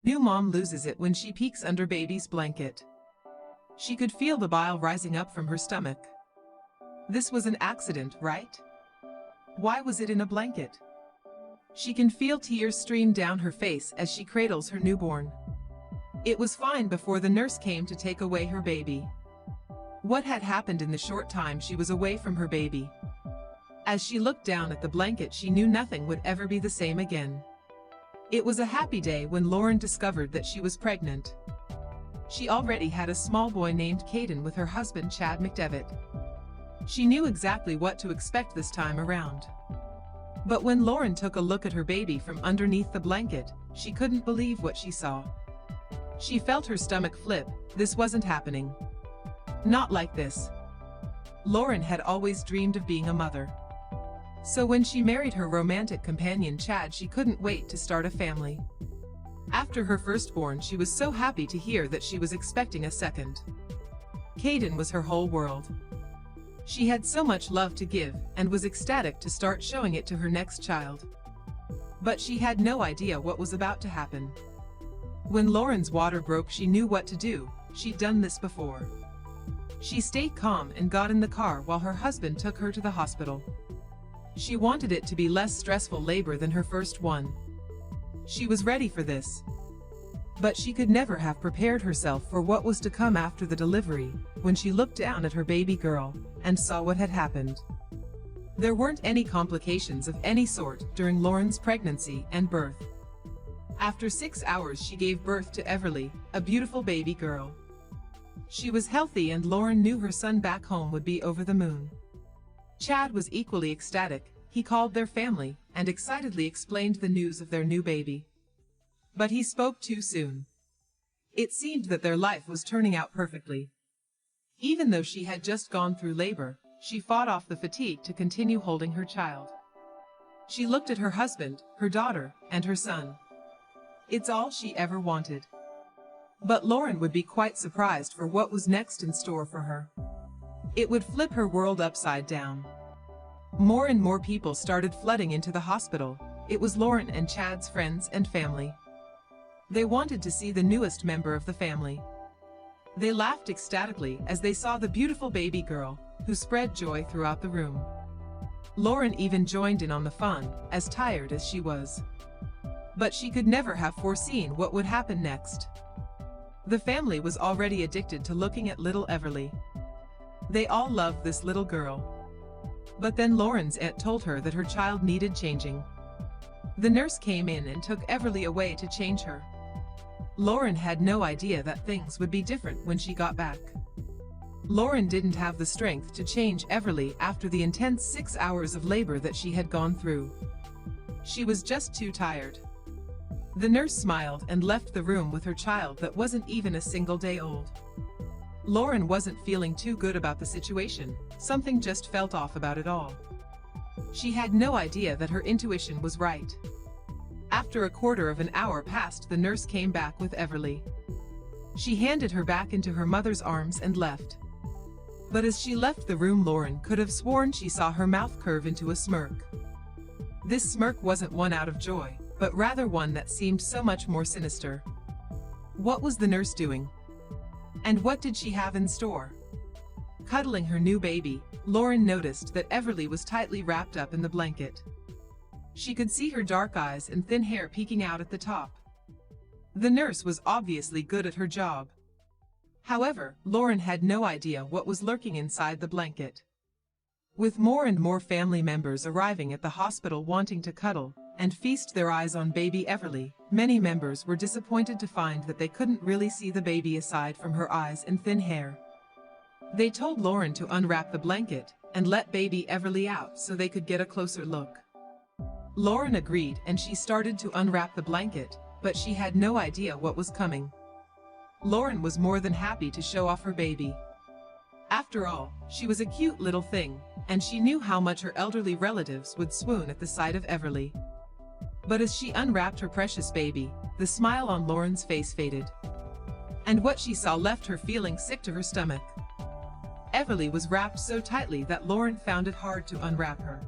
New mom loses it when she peeks under baby's blanket. She could feel the bile rising up from her stomach. This was an accident, right? Why was it in a blanket? She can feel tears stream down her face as she cradles her newborn. It was fine before the nurse came to take away her baby. What had happened in the short time she was away from her baby? As she looked down at the blanket, she knew nothing would ever be the same again. It was a happy day when Lauren discovered that she was pregnant. She already had a small boy named Caden with her husband Chad McDevitt. She knew exactly what to expect this time around. But when Lauren took a look at her baby from underneath the blanket, she couldn't believe what she saw. She felt her stomach flip. This wasn't happening. Not like this. Lauren had always dreamed of being a mother. So when she married her romantic companion Chad, she couldn't wait to start a family. After her firstborn, she was so happy to hear that she was expecting a second. Caden was her whole world. She had so much love to give and was ecstatic to start showing it to her next child. But she had no idea what was about to happen. When Lauren's water broke, she knew what to do. She'd done this before. She stayed calm and got in the car while her husband took her to the hospital. She wanted it to be less stressful labor than her first one. She was ready for this. But she could never have prepared herself for what was to come after the delivery, when she looked down at her baby girl and saw what had happened. There weren't any complications of any sort during Lauren's pregnancy and birth. After 6 hours, she gave birth to Everly, a beautiful baby girl. She was healthy, and Lauren knew her son back home would be over the moon. Chad was equally ecstatic. He called their family and excitedly explained the news of their new baby. But he spoke too soon. It seemed that their life was turning out perfectly. Even though she had just gone through labor, she fought off the fatigue to continue holding her child. She looked at her husband, her daughter, and her son. It's all she ever wanted. But Lauren would be quite surprised for what was next in store for her. It would flip her world upside down. More and more people started flooding into the hospital. It was Lauren and Chad's friends and family. They wanted to see the newest member of the family. They laughed ecstatically as they saw the beautiful baby girl, who spread joy throughout the room. Lauren even joined in on the fun, as tired as she was. But she could never have foreseen what would happen next. The family was already addicted to looking at little Everly. They all loved this little girl. But then Lauren's aunt told her that her child needed changing. The nurse came in and took Everly away to change her. Lauren had no idea that things would be different when she got back. Lauren didn't have the strength to change Everly after the intense 6 hours of labor that she had gone through. She was just too tired. The nurse smiled and left the room with her child that wasn't even a single day old. Lauren wasn't feeling too good about the situation. Something just felt off about it all. She had no idea that her intuition was right. After a quarter of an hour passed, the nurse came back with Everly. She handed her back into her mother's arms and left. But as she left the room, Lauren could have sworn she saw her mouth curve into a smirk. This smirk wasn't one out of joy, but rather one that seemed so much more sinister. What was the nurse doing? And what did she have in store? Cuddling her new baby, Lauren noticed that Everly was tightly wrapped up in the blanket. She could see her dark eyes and thin hair peeking out at the top. The nurse was obviously good at her job. However, Lauren had no idea what was lurking inside the blanket. With more and more family members arriving at the hospital wanting to cuddle and feast their eyes on baby Everly, many members were disappointed to find that they couldn't really see the baby aside from her eyes and thin hair. They told Lauren to unwrap the blanket and let baby Everly out so they could get a closer look. Lauren agreed, and she started to unwrap the blanket, but she had no idea what was coming. Lauren was more than happy to show off her baby. After all, she was a cute little thing, and she knew how much her elderly relatives would swoon at the sight of Everly. But as she unwrapped her precious baby, the smile on Lauren's face faded. And what she saw left her feeling sick to her stomach. Everly was wrapped so tightly that Lauren found it hard to unwrap her.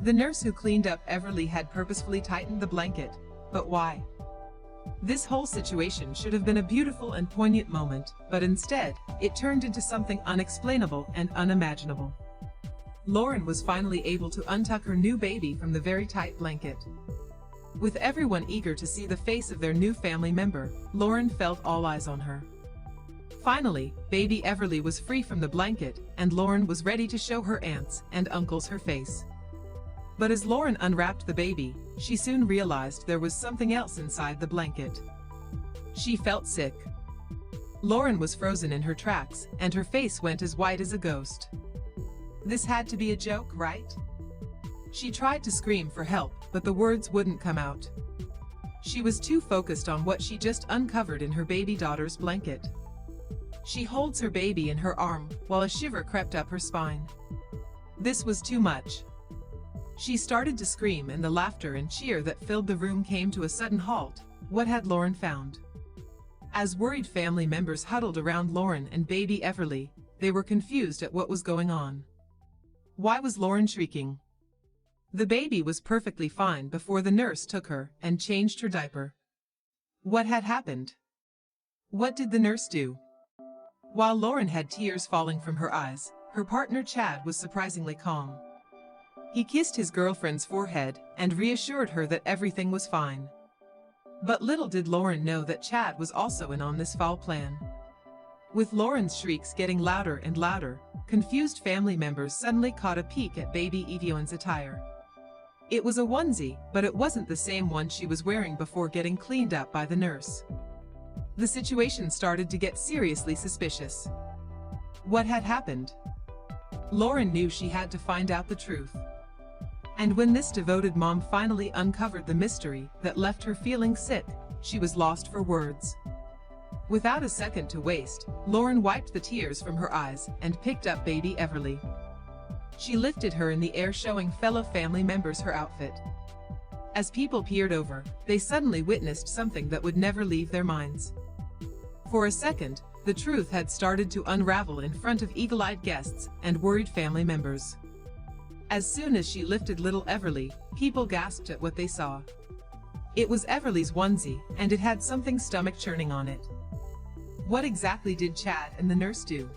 The nurse who cleaned up Everly had purposefully tightened the blanket, but why? This whole situation should have been a beautiful and poignant moment, but instead, it turned into something unexplainable and unimaginable. Lauren was finally able to untuck her new baby from the very tight blanket. With everyone eager to see the face of their new family member, Lauren felt all eyes on her. Finally, baby Everly was free from the blanket, and Lauren was ready to show her aunts and uncles her face. But as Lauren unwrapped the baby, she soon realized there was something else inside the blanket. She felt sick. Lauren was frozen in her tracks, and her face went as white as a ghost. This had to be a joke, right? She tried to scream for help, but the words wouldn't come out. She was too focused on what she just uncovered in her baby daughter's blanket. She holds her baby in her arm, while a shiver crept up her spine. This was too much. She started to scream, and the laughter and cheer that filled the room came to a sudden halt. What had Lauren found? As worried family members huddled around Lauren and baby Everly, they were confused at what was going on. Why was Lauren shrieking? The baby was perfectly fine before the nurse took her and changed her diaper. What had happened? What did the nurse do? While Lauren had tears falling from her eyes, her partner Chad was surprisingly calm. He kissed his girlfriend's forehead and reassured her that everything was fine. But little did Lauren know that Chad was also in on this foul plan. With Lauren's shrieks getting louder and louder, confused family members suddenly caught a peek at baby Evion's attire. It was a onesie, but it wasn't the same one she was wearing before getting cleaned up by the nurse. The situation started to get seriously suspicious. What had happened? Lauren knew she had to find out the truth. And when this devoted mom finally uncovered the mystery that left her feeling sick, she was lost for words. Without a second to waste, Lauren wiped the tears from her eyes and picked up baby Everly. She lifted her in the air, showing fellow family members her outfit. As people peered over, they suddenly witnessed something that would never leave their minds. For a second, the truth had started to unravel in front of eagle-eyed guests and worried family members. As soon as she lifted little Everly, people gasped at what they saw. It was Everly's onesie, and it had something stomach-churning on it. What exactly did Chad and the nurse do?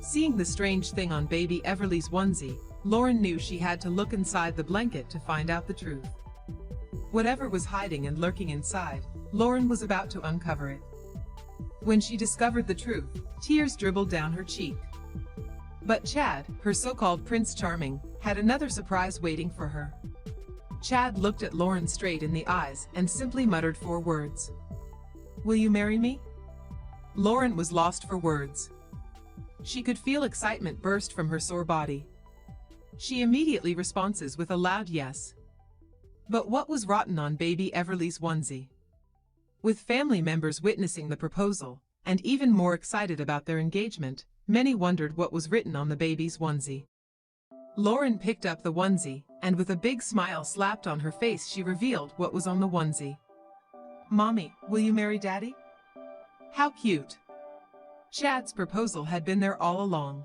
Seeing the strange thing on baby Everly's onesie, Lauren knew she had to look inside the blanket to find out the truth. Whatever was hiding and lurking inside, Lauren was about to uncover it. When she discovered the truth, tears dribbled down her cheek. But Chad, her so-called Prince Charming, had another surprise waiting for her. Chad looked at Lauren straight in the eyes and simply muttered 4 words. "Will you marry me?" Lauren was lost for words. She could feel excitement burst from her sore body. She immediately responses with a loud yes. But what was rotten on baby Everly's onesie? With family members witnessing the proposal, and even more excited about their engagement, many wondered what was written on the baby's onesie. Lauren picked up the onesie, and with a big smile slapped on her face, she revealed what was on the onesie. "Mommy, will you marry Daddy?" How cute! Chad's proposal had been there all along.